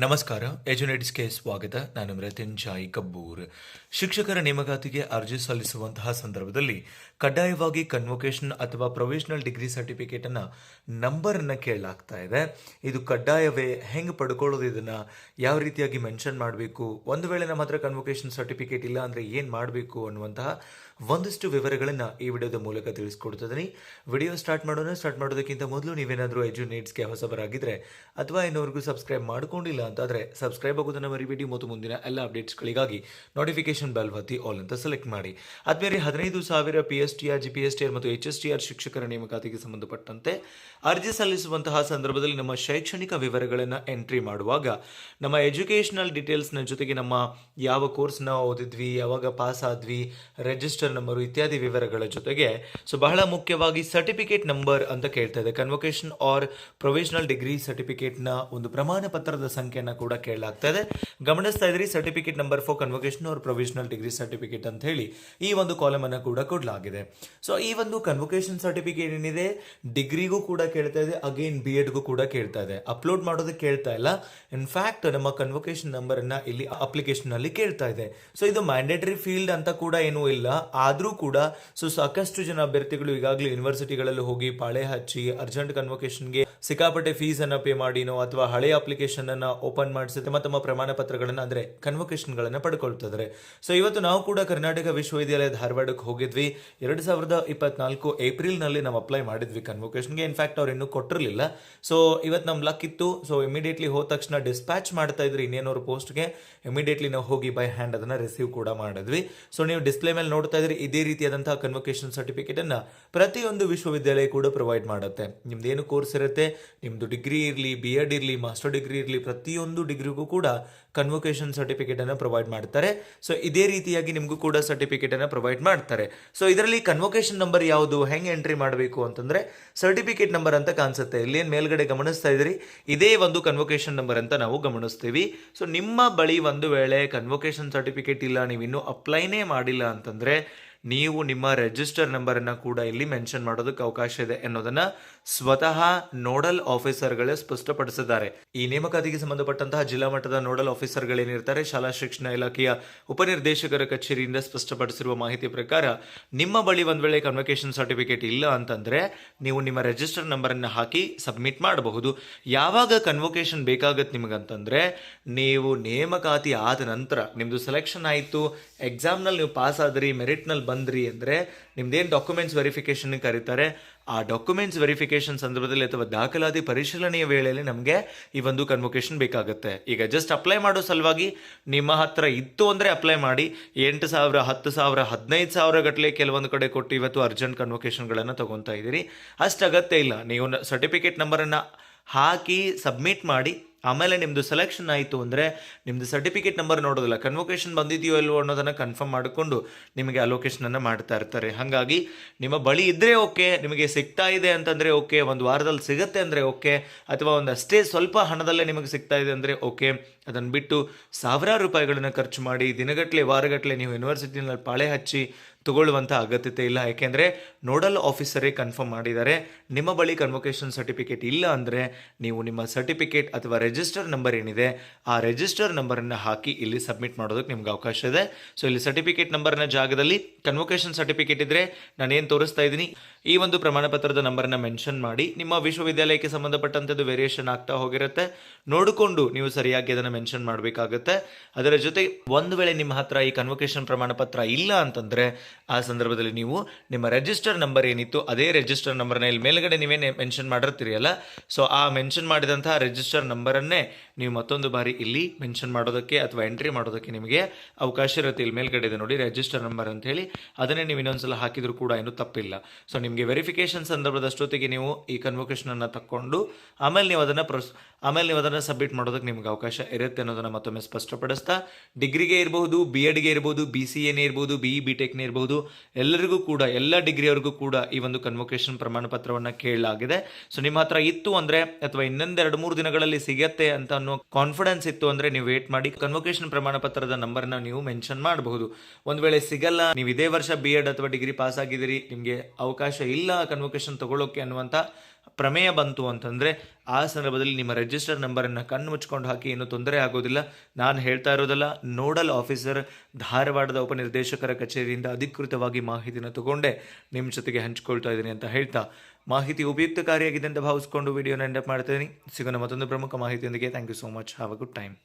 ನಮಸ್ಕಾರ, ಎಜುನೆಟ್ಸ್ಗೆ ಸ್ವಾಗತ. ನಾನು ಮೃತ್ಯುಂಜಯ್ ಕಬ್ಬೂರ್. ಶಿಕ್ಷಕರ ನೇಮಕಾತಿಗೆ ಅರ್ಜಿ ಸಲ್ಲಿಸುವಂತಹ ಸಂದರ್ಭದಲ್ಲಿ ಕಡ್ಡಾಯವಾಗಿ ಕನ್ವೊಕೇಶನ್ ಅಥವಾ ಪ್ರೊವಿಷನಲ್ ಡಿಗ್ರಿ ಸರ್ಟಿಫಿಕೇಟ್ ಅನ್ನ ನಂಬರ್ ಅನ್ನ ಕೇಳಲಾಗ್ತಾ ಇದೆ. ಇದು ಕಡ್ಡಾಯವೇ? ಹೆಂಗೆ ಪಡ್ಕೊಳ್ಳೋದು? ಇದನ್ನ ಯಾವ ರೀತಿಯಾಗಿ ಮೆನ್ಷನ್ ಮಾಡಬೇಕು? ಒಂದು ವೇಳೆ ನಮ್ಮ ಹತ್ರ ಕನ್ವೊಕೇಶನ್ ಸರ್ಟಿಫಿಕೇಟ್ ಇಲ್ಲ ಅಂದ್ರೆ ಏನ್ ಮಾಡಬೇಕು ಅನ್ನುವಂತಹ ಒಂದಷ್ಟು ವಿವರಗಳನ್ನ ಈ ವಿಡಿಯೋದ ಮೂಲಕ ತಿಳಿಸ್ಕೊಡ್ತಿದ್ದೀನಿ. ವಿಡಿಯೋ ಸ್ಟಾರ್ಟ್ ಮಾಡೋದಕ್ಕಿಂತ ಮೊದಲು ನೀವೇನಾದರೂ ಎಜುನೇಟ್ಸ್ಗೆ ಹೊಸಬರಾಗಿದ್ರೆ ಅಥವಾ ಇನ್ನೊವರೆಗೂ ಸಬ್ಸ್ಕ್ರೈಬ್ ಮಾಡ್ಕೊಂಡಿಲ್ಲ ಅಂತಾದರೆ ಸಬ್ಸ್ಕ್ರೈಬ್ ಆಗೋದನ್ನು ಮರಿಬೇಡಿ ಮತ್ತು ಮುಂದಿನ ಎಲ್ಲ ಅಪ್ಡೇಟ್ಸ್ಗಳಿಗಾಗಿ ನೋಟಿಫಿಕೇಶನ್ ಬೆಲ್ ಒತ್ತಿ ಆಲ್ ಅಂತ ಸೆಲೆಕ್ಟ್ ಮಾಡಿ. ಆದ್ಮೇಲೆ 15,000 PSTR, GPSTR ಮತ್ತು HSTR ಶಿಕ್ಷಕರ ನೇಮಕಾತಿಗೆ ಸಂಬಂಧಪಟ್ಟಂತೆ ಅರ್ಜಿ ಸಲ್ಲಿಸುವಂತಹ ಸಂದರ್ಭದಲ್ಲಿ ನಮ್ಮ ಶೈಕ್ಷಣಿಕ ವಿವರಗಳನ್ನು ಎಂಟ್ರಿ ಮಾಡುವಾಗ ನಮ್ಮ ಎಜುಕೇಷನಲ್ ಡೀಟೇಲ್ಸ್ನ ಜೊತೆಗೆ ನಮ್ಮ ಯಾವ ಕೋರ್ಸ್ನ ಓದಿದ್ವಿ, ಯಾವಾಗ ಪಾಸ್ ಆದ್ವಿ, ರಿಜಿಸ್ಟರ್ ನಂಬರು ಇತ್ಯಾದಿ ವಿವರಗಳ ಜೊತೆಗೆ ಬಹಳ ಮುಖ್ಯವಾಗಿ ಸರ್ಟಿಫಿಕೇಟ್ ನಂಬರ್ ಅಂತ ಕೇಳ್ತಾ ಇದೆ. ಕನ್ವೊಕೇಶನ್ ಆರ್ ಪ್ರೊವಿಷನಲ್ ಡಿಗ್ರಿ ಸರ್ಟಿಫಿಕೇಟ್ನ ಒಂದು ಪ್ರಮಾಣ ಪತ್ರದ ಸಂಖ್ಯೆಯನ್ನು ಕೂಡ ಕೇಳಲಾಗ್ತಾ ಇದೆ. ಗಮನಿಸ್ತಾ ಇದ್ರಿ, certificate number for convocation or provisional degree certificate ಅಂತ ಹೇಳಿ ಈ ಒಂದು ಕಾಲಮ್ ಅನ್ನು ಕೂಡ ಕೊಡಲಾಗಿದೆ. ಈ ಒಂದು ಕನ್ವೊಕೇಶನ್ ಸರ್ಟಿಫಿಕೇಟ್ ಏನಿದೆ ಡಿಗ್ರಿಗೂ ಕೂಡ ಕೇಳ್ತಾ ಇದೆ, ಅಗೇನ್ BEdಗೂ ಕೂಡ ಕೇಳ್ತಾ ಇದೆ. ಅಪ್ಲೋಡ್ ಮಾಡೋದಕ್ಕೆ ಕೇಳ್ತಾ ಇಲ್ಲ. ಇನ್ಫ್ಯಾಕ್ಟ್ ನಮ್ಮ ಕನ್ವೊಕೇಶನ್ ನಂಬರ್ ಅನ್ನ ಇಲ್ಲಿ ಅಪ್ಲಿಕೇಶನ್ ಅಲ್ಲಿ ಕೇಳ್ತಾ ಇದೆ. ಇದು ಮ್ಯಾಂಡೇಟರಿ ಫೀಲ್ಡ್ ಅಂತ ಕೂಡ ಏನೂ ಇಲ್ಲ. ಆದ್ರೂ ಕೂಡ ಸಾಕಷ್ಟು ಜನ ಅಭ್ಯರ್ಥಿಗಳು ಈಗಾಗಲೇ ಯೂನಿವರ್ಸಿಟಿಗಳಲ್ಲಿ ಹೋಗಿ ಪಾಳೆ ಹಚ್ಚಿ ಅರ್ಜೆಂಟ್ ಕನ್ವೊಕೇಶನ್ಗೆ ಸಿಕ್ಕಾಪಟ್ಟೆ ಫೀಸ್ ಅನ್ನ ಪೇ ಮಾಡಿನೋ ಅಥವಾ ಹಳೆ ಅಪ್ಲಿಕೇಶನ್ ಅನ್ನ ಓಪನ್ ಮಾಡಿಸಿ ತಮ್ಮ ಪ್ರಮಾಣ ಪತ್ರಗಳನ್ನ ಅಂದ್ರೆ ಕನ್ವೊಕೇಶನ್ ಗಳನ್ನ ಪಡ್ಕೊಳ್ತಿದ್ದಾರೆ. ಇವತ್ತು ನಾವು ಕೂಡ ಕರ್ನಾಟಕ ವಿಶ್ವವಿದ್ಯಾಲಯ ಧಾರವಾಡಕ್ಕೆ ಹೋಗಿದ್ವಿ. 2024 ಏಪ್ರಿಲ್ ನಲ್ಲಿ ನಾವು ಅಪ್ಲೈ ಮಾಡಿದ್ವಿ ಕನ್ವೊಕೇಶನ್ಗೆ. ಇನ್ಫ್ಯಾಕ್ಟ್ ಅವ್ರು ಇನ್ನೂ ಕೊಟ್ಟಿರಲಿಲ್ಲ. ಇವತ್ತು ನಮ್ ಲಕ್ ಇತ್ತು. ಇಮಿಡಿಯೇಟ್ಲಿ ಹೋದ ತಕ್ಷಣ ಡಿಸ್ಪ್ಯಾಚ್ ಮಾಡ್ತಾ ಇದ್ರಿ ಇನ್ನೇನವ್ರ ಪೋಸ್ಟ್ಗೆ. ಇಮಿಡಿಯೇಟ್ಲಿ ನಾವು ಹೋಗಿ ಬೈ ಹ್ಯಾಂಡ್ ಅದನ್ನ ರಿಸೀವ್ ಕೂಡ ಮಾಡಿದ್ವಿ. ನೀವು ಡಿಸ್ಪ್ಲೇ ಮೇಲೆ ನೋಡ್ತಾ ಇದ್ರಿ, ಇದೇ ರೀತಿಯಾದಂತಹ ಕನ್ವೊಕೇಶನ್ ಸರ್ಟಿಫಿಕೇಟ್ ಅನ್ನ ಪ್ರತಿಯೊಂದು ವಿಶ್ವವಿದ್ಯಾಲಯ ಕೂಡ ಪ್ರೊವೈಡ್ ಮಾಡುತ್ತೆ. ನಿಮ್ದು ಏನು ಕೋರ್ಸ್ ಇರುತ್ತೆ, ನಿಮ್ದು ಡಿಗ್ರಿ ಇರಲಿ, BEd ಇರಲಿ, ಮಾಸ್ಟರ್ ಡಿಗ್ರಿ ಇರಲಿ, ಪ್ರತಿಯೊಂದು ಡಿಗ್ರಿಗೂ ಕೂಡ ಕನ್ವೊಕೇಶನ್ ಸರ್ಟಿಫಿಕೇಟ್ ಅನ್ನು ಪ್ರೊವೈಡ್ ಮಾಡ್ತಾರೆ. ಇದೇ ರೀತಿಯಾಗಿ ನಿಮಗೂ ಕೂಡ ಸರ್ಟಿಫಿಕೇಟ್ ಅನ್ನು ಪ್ರೊವೈಡ್ ಮಾಡ್ತಾರೆ. ಇದರಲ್ಲಿ ಕನ್ವೊಕೇಶನ್ ನಂಬರ್ ಯಾವುದು, ಹೆಂಗೆ ಎಂಟ್ರಿ ಮಾಡಬೇಕು ಅಂತಂದ್ರೆ ಸರ್ಟಿಫಿಕೇಟ್ ನಂಬರ್ ಅಂತ ಕಾಣಿಸುತ್ತೆ. ಇಲ್ಲೇನು ಮೇಲ್ಗಡೆ ಗಮನಿಸ್ತಾ ಇದ್ರಿ, ಇದೇ ಒಂದು ಕನ್ವೊಕೇಶನ್ ನಂಬರ್ ಅಂತ ನಾವು ಗಮನಿಸ್ತೀವಿ. ನಿಮ್ಮ ಬಳಿ ಒಂದು ವೇಳೆ ಕನ್ವೊಕೇಶನ್ ಸರ್ಟಿಫಿಕೇಟ್ ಇಲ್ಲ, ನೀವು ಇನ್ನೂ ಅಪ್ಲೈನೇ ಮಾಡಿಲ್ಲ ಅಂತಂದ್ರೆ ನೀವು ನಿಮ್ಮ ರಿಜಿಸ್ಟರ್ ನಂಬರ್ ಅನ್ನ ಕೂಡ ಇಲ್ಲಿ ಮೆನ್ಷನ್ ಮಾಡೋದಕ್ಕೆ ಅವಕಾಶ ಇದೆ ಅನ್ನೋದನ್ನ ಸ್ವತಃ ನೋಡಲ್ ಆಫೀಸರ್ಗಳೇ ಸ್ಪಷ್ಟಪಡಿಸಿದ್ದಾರೆ. ಈ ನೇಮಕಾತಿಗೆ ಸಂಬಂಧಪಟ್ಟಂತಹ ಜಿಲ್ಲಾ ಮಟ್ಟದ ನೋಡಲ್ ಆಫೀಸರ್ಗಳೇನಿರ್ತಾರೆ, ಶಾಲಾ ಶಿಕ್ಷಣ ಇಲಾಖೆಯ ಉಪನಿರ್ದೇಶಕರ ಕಚೇರಿಯಿಂದ ಸ್ಪಷ್ಟಪಡಿಸಿರುವ ಮಾಹಿತಿ ಪ್ರಕಾರ ನಿಮ್ಮ ಬಳಿ ಒಂದ್ ವೇಳೆ ಕನ್ವೊಕೇಶನ್ ಸರ್ಟಿಫಿಕೇಟ್ ಇಲ್ಲ ಅಂತಂದ್ರೆ ನೀವು ನಿಮ್ಮ ರಿಜಿಸ್ಟರ್ ನಂಬರ್ ಅನ್ನ ಹಾಕಿ ಸಬ್ಮಿಟ್ ಮಾಡಬಹುದು. ಯಾವಾಗ ಕನ್ವೊಕೇಶನ್ ಬೇಕಾಗತ್ತೆ ನಿಮಗಂತಂದ್ರೆ ನೀವು ನೇಮಕಾತಿ ಆದ ನಂತರ, ನಿಮ್ದು ಸೆಲೆಕ್ಷನ್ ಆಯಿತು, ಎಕ್ಸಾಮ್ನಲ್ಲಿ ನೀವು ಪಾಸ್ ಆದ್ರಿ, ಮೆರಿಟ್ನಲ್ಲಿ ಬಂದ್ರಿ ಅಂದ್ರೆ ನಿಮ್ದೇನು ಡಾಕ್ಯುಮೆಂಟ್ಸ್ ವೆರಿಫಿಕೇಶನ್ ಕರೀತಾರೆ, ಆ ಡಾಕ್ಯುಮೆಂಟ್ಸ್ ವೆರಿಫಿಕೇಶನ್ ಸಂದರ್ಭದಲ್ಲಿ ಅಥವಾ ದಾಖಲಾತಿ ಪರಿಶೀಲನೆಯ ವೇಳೆಯಲ್ಲಿ ನಮಗೆ ಈ ಒಂದು ಕನ್ವೊಕೇಶನ್ ಬೇಕಾಗುತ್ತೆ. ಈಗ ಜಸ್ಟ್ ಅಪ್ಲೈ ಮಾಡೋ ಸಲುವಾಗಿ ನಿಮ್ಮ ಹತ್ರ ಇತ್ತು ಅಂದ್ರೆ ಅಪ್ಲೈ ಮಾಡಿ. 8,000, 10,000, 15,000 ಗಟ್ಟಲೆ ಕೆಲವೊಂದು ಕಡೆ ಕೊಟ್ಟು ಇವತ್ತು ಅರ್ಜೆಂಟ್ ಕನ್ವೊಕೇಶನ್ಗಳನ್ನು ತಗೊಂತಾ ಇದ್ದೀರಿ. ಅಷ್ಟು ಅಗತ್ಯ ಇಲ್ಲ. ನೀವು ಸರ್ಟಿಫಿಕೇಟ್ ನಂಬರನ್ನು ಹಾಕಿ ಸಬ್ಮಿಟ್ ಮಾಡಿ, ಆಮೇಲೆ ನಿಮ್ಮದು ಸೆಲೆಕ್ಷನ್ ಆಯಿತು ಅಂದರೆ ನಿಮ್ಮದು ಸರ್ಟಿಫಿಕೇಟ್ ನಂಬರ್ ನೋಡೋದಿಲ್ಲ, ಕನ್ವೊಕೇಶನ್ ಬಂದಿದೆಯೋ ಇಲ್ವೋ ಅನ್ನೋದನ್ನು ಕನ್ಫರ್ಮ್ ಮಾಡಿಕೊಂಡು ನಿಮಗೆ ಅಲೋಕೇಶನನ್ನು ಮಾಡ್ತಾ ಇರ್ತಾರೆ. ಹಾಗಾಗಿ ನಿಮ್ಮ ಬಳಿ ಇದ್ದರೆ ಓಕೆ, ನಿಮಗೆ ಸಿಗ್ತಾ ಇದೆ ಅಂತಂದರೆ ಓಕೆ, ಒಂದು ವಾರದಲ್ಲಿ ಸಿಗುತ್ತೆ ಅಂದರೆ ಓಕೆ, ಅಥವಾ ಒಂದು ಅಷ್ಟೇ ಸ್ವಲ್ಪ ಹಣದಲ್ಲೇ ನಿಮಗೆ ಸಿಗ್ತಾ ಇದೆ ಅಂದರೆ ಓಕೆ. ಅದನ್ನು ಬಿಟ್ಟು ಸಾವಿರಾರು ರೂಪಾಯಿಗಳನ್ನು ಖರ್ಚು ಮಾಡಿ ದಿನಗಟ್ಟಲೆ ವಾರಗಟ್ಟಲೆ ನೀವು ಯೂನಿವರ್ಸಿಟಿನಲ್ಲಿ ಪಾಳೆ ಹಚ್ಚಿ ತಗೊಳ್ಳುವಂಥ ಅಗತ್ಯತೆ ಇಲ್ಲ. ಯಾಕೆಂದರೆ ನೋಡಲ್ ಆಫೀಸರೇ ಕನ್ಫರ್ಮ್ ಮಾಡಿದ್ದಾರೆ, ನಿಮ್ಮ ಬಳಿ ಕನ್ವೊಕೇಶನ್ ಸರ್ಟಿಫಿಕೇಟ್ ಇಲ್ಲ ಅಂದರೆ ನೀವು ನಿಮ್ಮ ಸರ್ಟಿಫಿಕೇಟ್ ಅಥವಾ ರಿಜಿಸ್ಟರ್ ನಂಬರ್ ಏನಿದೆ ಆ ರಿಜಿಸ್ಟರ್ ನಂಬರನ್ನು ಹಾಕಿ ಇಲ್ಲಿ ಸಬ್ಮಿಟ್ ಮಾಡೋದಕ್ಕೆ ನಿಮ್ಗೆ ಅವಕಾಶ ಇದೆ. ಇಲ್ಲಿ ಸರ್ಟಿಫಿಕೇಟ್ ನಂಬರ್ನ ಜಾಗದಲ್ಲಿ ಕನ್ವೊಕೇಶನ್ ಸರ್ಟಿಫಿಕೇಟ್ ಇದ್ರೆ ನಾನೇನು ತೋರಿಸ್ತಾ ಇದ್ದೀನಿ ಈ ಒಂದು ಪ್ರಮಾಣ ಪತ್ರದ ನಂಬರನ್ನು ಮೆನ್ಷನ್ ಮಾಡಿ, ನಿಮ್ಮ ವಿಶ್ವವಿದ್ಯಾಲಯಕ್ಕೆ ಸಂಬಂಧಪಟ್ಟಂಥದ್ದು ವೇರಿಯೇಷನ್ ಆಗ್ತಾ ಹೋಗಿರುತ್ತೆ, ನೋಡಿಕೊಂಡು ನೀವು ಸರಿಯಾಗಿ ಅದನ್ನು ಮೆನ್ಷನ್ ಮಾಡಬೇಕಾಗುತ್ತೆ. ಅದರ ಜೊತೆ ಒಂದು ವೇಳೆ ನಿಮ್ಮ ಹತ್ರ ಈ ಕನ್ವೊಕೇಶನ್ ಪ್ರಮಾಣ ಪತ್ರ ಇಲ್ಲ ಅಂತಂದ್ರೆ ಆ ಸಂದರ್ಭದಲ್ಲಿ ನೀವು ನಿಮ್ಮ ರಿಜಿಸ್ಟರ್ ನಂಬರ್ ಏನಿತ್ತು ಅದೇ ರಿಜಿಸ್ಟರ್ ನಂಬರ್ನ ಇಲ್ಲಿ ಮೇಲ್ಗಡೆ ನೀವೇನು ಮೆನ್ಷನ್ ಮಾಡಿರ್ತೀರಿ ಅಲ್ಲ, ಆ ಮೆನ್ಷನ್ ಮಾಡಿದಂತಹ ರಿಜಿಸ್ಟರ್ ನಂಬರನ್ನೇ ನೀವು ಮತ್ತೊಂದು ಬಾರಿ ಇಲ್ಲಿ ಮೆನ್ಷನ್ ಮಾಡೋದಕ್ಕೆ ಅಥವಾ ಎಂಟ್ರಿ ಮಾಡೋದಕ್ಕೆ ನಿಮಗೆ ಅವಕಾಶ ಇರುತ್ತೆ. ಇಲ್ಲಿ ಮೇಲ್ಗಡೆ ಇದೆ ನೋಡಿ ರಿಜಿಸ್ಟರ್ ನಂಬರ್ ಅಂತ ಹೇಳಿ, ಅದನ್ನೇ ನೀವು ಇನ್ನೊಂದ್ಸಲ ಹಾಕಿದ್ರು ಕೂಡ ಏನು ತಪ್ಪಿಲ್ಲ. ನಿಮಗೆ ವೆರಿಫಿಕೇಶನ್ ಸಂದರ್ಭದಷ್ಟೊತ್ತಿಗೆ ನೀವು ಈ ಕನ್ವೊಕೇಶನ್ ಅನ್ನ ತಕೊಂಡು ಆಮೇಲೆ ನೀವು ಅದನ್ನ ಸಬ್ಮಿಟ್ ಮಾಡೋದಕ್ಕೆ ನಿಮ್ಗೆ ಅವಕಾಶ ಇರುತ್ತೆ ಅನ್ನೋದನ್ನ ಮತ್ತೊಮ್ಮೆ ಸ್ಪಷ್ಟಪಡಿಸ್ತಾ, ಡಿಗ್ರಿಗೆ ಇರಬಹುದು, BEdಗೆ ಇರಬಹುದು, BCAನೇ ಇರಬಹುದು, BE BTechನೇ ಇರಬಹುದು, ಎಲ್ಲರಿಗೂ ಕೂಡ ಎಲ್ಲ ಡಿಗ್ರಿಯವರೆಗೂ ಕೂಡ ಈ ಒಂದು ಕನ್ವೊಕೇಶನ್ ಪ್ರಮಾಣ ಪತ್ರವನ್ನ ಕೇಳಲಾಗಿದೆ. ನಿಮ್ಮ ಹತ್ರ ಇತ್ತು ಅಂದ್ರೆ ಅಥವಾ ಇನ್ನೊಂದು 2-3 ದಿನಗಳಲ್ಲಿ ಸಿಗತ್ತೆ ಅಂತ ಅನ್ನೋ ಕಾನ್ಫಿಡೆನ್ಸ್ ಇತ್ತು ಅಂದ್ರೆ ನೀವು ವೇಟ್ ಮಾಡಿ ಕನ್ವೊಕೇಶನ್ ಪ್ರಮಾಣ ಪತ್ರದ ನಂಬರ್ನ ನೀವು ಮೆನ್ಷನ್ ಮಾಡಬಹುದು. ಒಂದ್ ವೇಳೆ ಸಿಗಲ್ಲ, ನೀವು ಇದೇ ವರ್ಷ BEd ಅಥವಾ ಡಿಗ್ರಿ ಪಾಸ್ ಆಗಿದ್ದೀರಿ, ನಿಮಗೆ ಅವಕಾಶ ಇಲ್ಲ ಕನ್ವೊಕೇಶನ್ ತಗೊಳ್ಳೋಕೆ ಅನ್ನುವಂತ ಪ್ರಮೇಯ ಬಂತು ಅಂತಂದರೆ ಆ ಸಂದರ್ಭದಲ್ಲಿ ನಿಮ್ಮ ರಿಜಿಸ್ಟರ್ ನಂಬರನ್ನು ಕಣ್ಣು ಮುಚ್ಕೊಂಡು ಹಾಕಿ, ಏನೂ ತೊಂದರೆ ಆಗೋದಿಲ್ಲ. ನಾನು ಹೇಳ್ತಾ ಇರೋದಲ್ಲ, ನೋಡಲ್ ಆಫೀಸರ್ ಧಾರವಾಡದ ಉಪನಿರ್ದೇಶಕರ ಕಚೇರಿಯಿಂದ ಅಧಿಕೃತವಾಗಿ ಮಾಹಿತಿನ ತಗೊಂಡೆ ನಿಮ್ಮ ಜೊತೆಗೆ ಹಂಚ್ಕೊಳ್ತಾ ಇದ್ದೀನಿ ಅಂತ ಹೇಳ್ತಾ, ಮಾಹಿತಿ ಉಪಯುಕ್ತಕಾರಿಯಾಗಿದೆ ಅಂತ ಭಾವಿಸ್ಕೊಂಡು ವಿಡಿಯೋನ ಎಂಡಪ್ ಮಾಡ್ತೀನಿ. ಸಿಗೋಣ ಮತ್ತೊಂದು ಪ್ರಮುಖ ಮಾಹಿತಿಯೊಂದಿಗೆ. Thank you so much. Have a good time.